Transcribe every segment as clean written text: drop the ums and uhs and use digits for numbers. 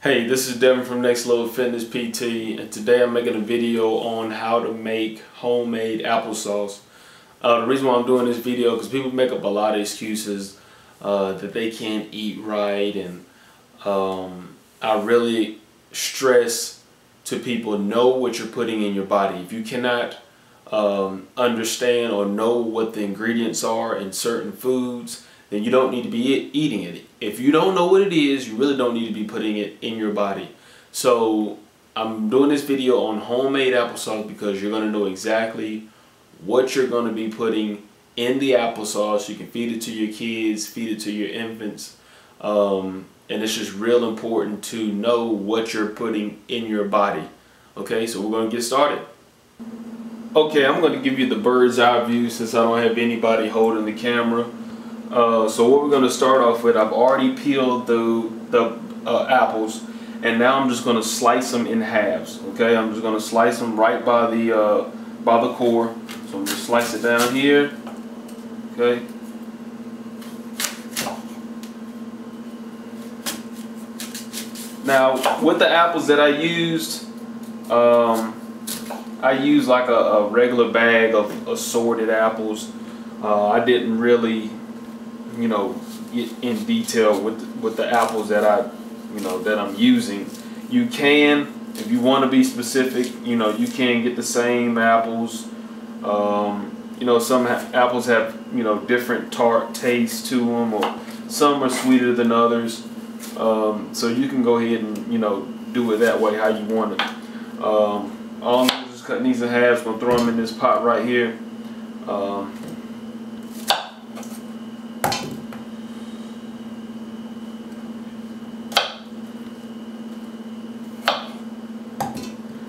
Hey, this is Devin from NextLevelFitnessPT, and today I'm making a video on how to make homemade applesauce. The reason why I'm doing this video because people make up a lot of excuses that they can't eat right, and I really stress to people, know what you're putting in your body. If you cannot understand or know what the ingredients are in certain foods, then you don't need to be eating it. If you don't know what it is, you really don't need to be putting it in your body. So I'm doing this video on homemade applesauce because you're going to know exactly what you're going to be putting in the applesauce. You can feed it to your kids, feed it to your infants, and it's just real important to know what you're putting in your body. Okay, so we're going to get started. Okay, I'm going to give you the bird's eye view since I don't have anybody holding the camera. So what we're going to start off with, I've already peeled the apples, and now I'm just going to slice them in halves. Okay, I'm just going to slice them right by the core. So I'm going to slice it down here. Okay. Now with the apples that I used like a regular bag of assorted apples. I didn't really get in detail with the apples that I'm using. You can, if you want to be specific, you can get the same apples. Some apples have different tart tastes to them, or some are sweeter than others. So you can go ahead and do it that way how you want it. All I'm doing is just cutting these in half. Gonna throw them in this pot right here.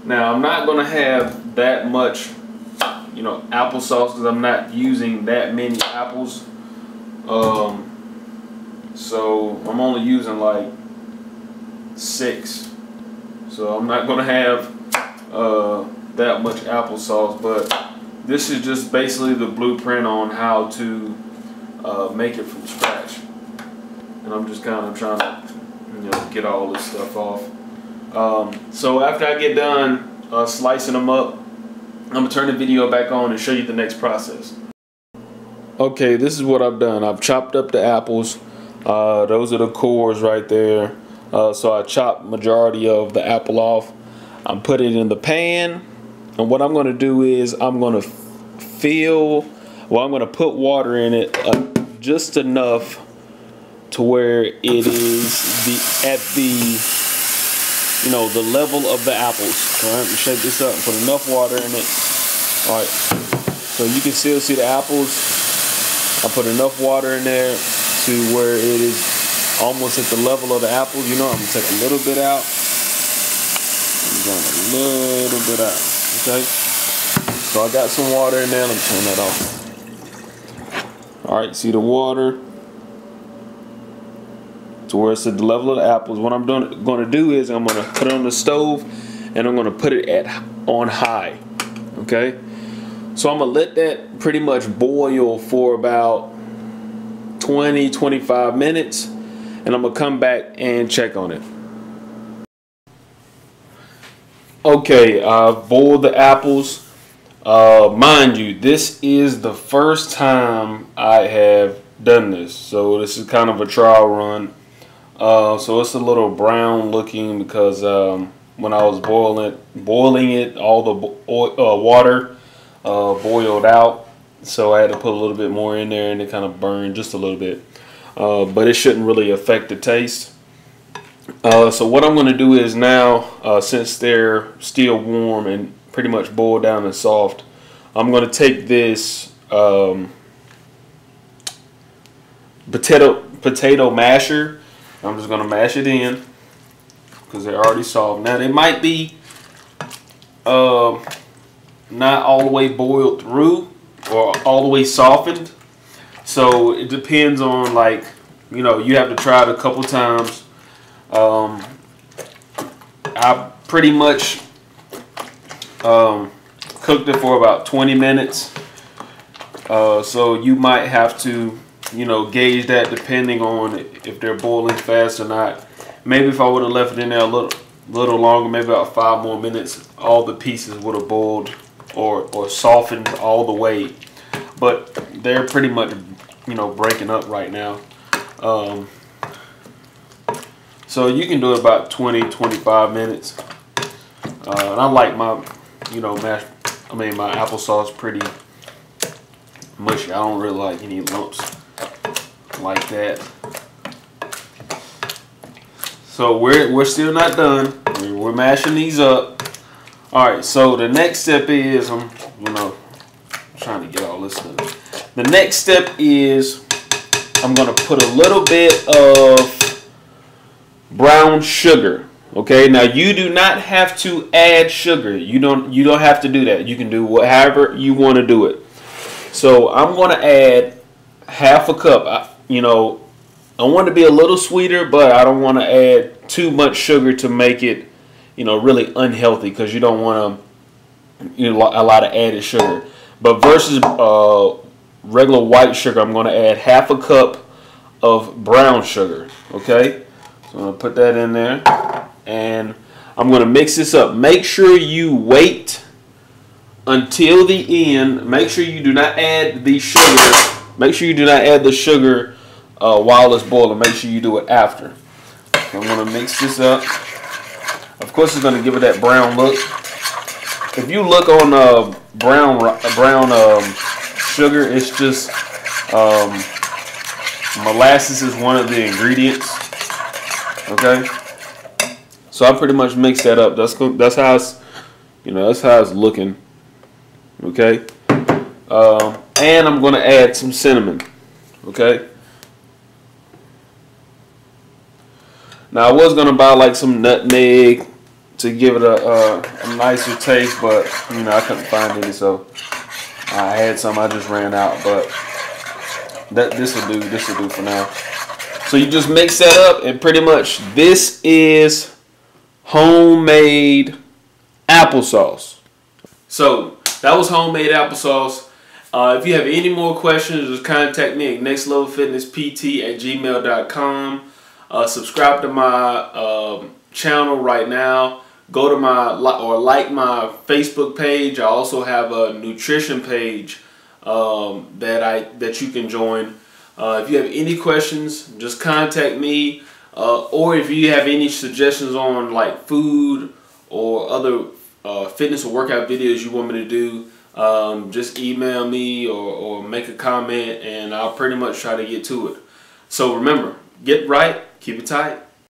Now I'm not gonna have that much, applesauce because I'm not using that many apples. So I'm only using like 6. So I'm not gonna have that much applesauce. But this is just basically the blueprint on how to make it from scratch. And I'm just kind of trying to, get all this stuff off. So after I get done slicing them up, I'm going to turn the video back on and show you the next process. Okay, this is what I've done. I've chopped up the apples. Those are the cores right there. So I chopped majority of the apple off. I'm putting it in the pan. And what I'm going to do is I'm going to I'm going to put water in it just enough to where it is at the the level of the apples. All right, we shake this up and put enough water in it. All right, so you can still see the apples. I put enough water in there to where it is almost at the level of the apples. I'm gonna take a little bit out. I'm going a little bit out. Okay, so I got some water in there. Let me turn that off. All right, see the water to where it's at the level of the apples. What I'm going to do is I'm going to put it on the stove, and I'm going to put it on high. Okay, so I'm going to let that pretty much boil for about 20-25 minutes, and I'm going to come back and check on it. Okay, I've boiled the apples. Mind you, this is the first time I have done this, so this is kind of a trial run. So it's a little brown looking because when I was boiling it, all the water boiled out. So I had to put a little bit more in there, and it kind of burned just a little bit. But it shouldn't really affect the taste. So what I'm going to do is now, since they're still warm and pretty much boiled down and soft, I'm going to take this potato masher. I'm just going to mash it in because they're already soft. Now they might be not all the way boiled through or all the way softened. So it depends on, you have to try it a couple times. I pretty much cooked it for about 20 minutes. So you might have to gauge that depending on if they're boiling fast or not. Maybe if I would have left it in there a little longer, maybe about 5 more minutes, all the pieces would have boiled or softened all the way. But they're pretty much, you know, breaking up right now. So you can do it about 20-25 minutes. And I like my, you know, my applesauce pretty mushy. I don't really like any lumps like that. So we're still not done. We're mashing these up. All right. So the next step is I'm trying to get all this done. The next step is I'm gonna put a little bit of brown sugar. Okay. Now you do not have to add sugar. You don't have to do that. You can do however you want to do it. So I'm gonna add half a cup. I want to be a little sweeter, but I don't want to add too much sugar to make it, you know, really unhealthy, because you don't want to, a lot of added sugar. But versus regular white sugar, I'm going to add half a cup of brown sugar. Okay, so I'm going to put that in there, and I'm going to mix this up. Make sure you wait until the end. Make sure you do not add the sugar. Make sure you do not add the sugar while it's boiling. Make sure you do it after. So I'm going to mix this up. Of course, it's going to give it that brown look. If you look on brown sugar, it's just molasses is one of the ingredients. Okay, so I pretty much mix that up. That's how it's, that's how it's looking. Okay, and I'm going to add some cinnamon. Okay. Now I was gonna buy like some nutmeg to give it a nicer taste, but I couldn't find any, so I had some. I just ran out, but this will do. This will do for now. So you just mix that up, and pretty much this is homemade applesauce. So that was homemade applesauce. If you have any more questions, just contact me at NextLevelFitnessPT@gmail.com. Subscribe to my channel right now. Go to like my Facebook page. I also have a nutrition page that you can join. If you have any questions, just contact me. Or if you have any suggestions on like food or other fitness or workout videos you want me to do, just email me or make a comment, and I'll pretty much try to get to it. So remember, get right. Keep it tight.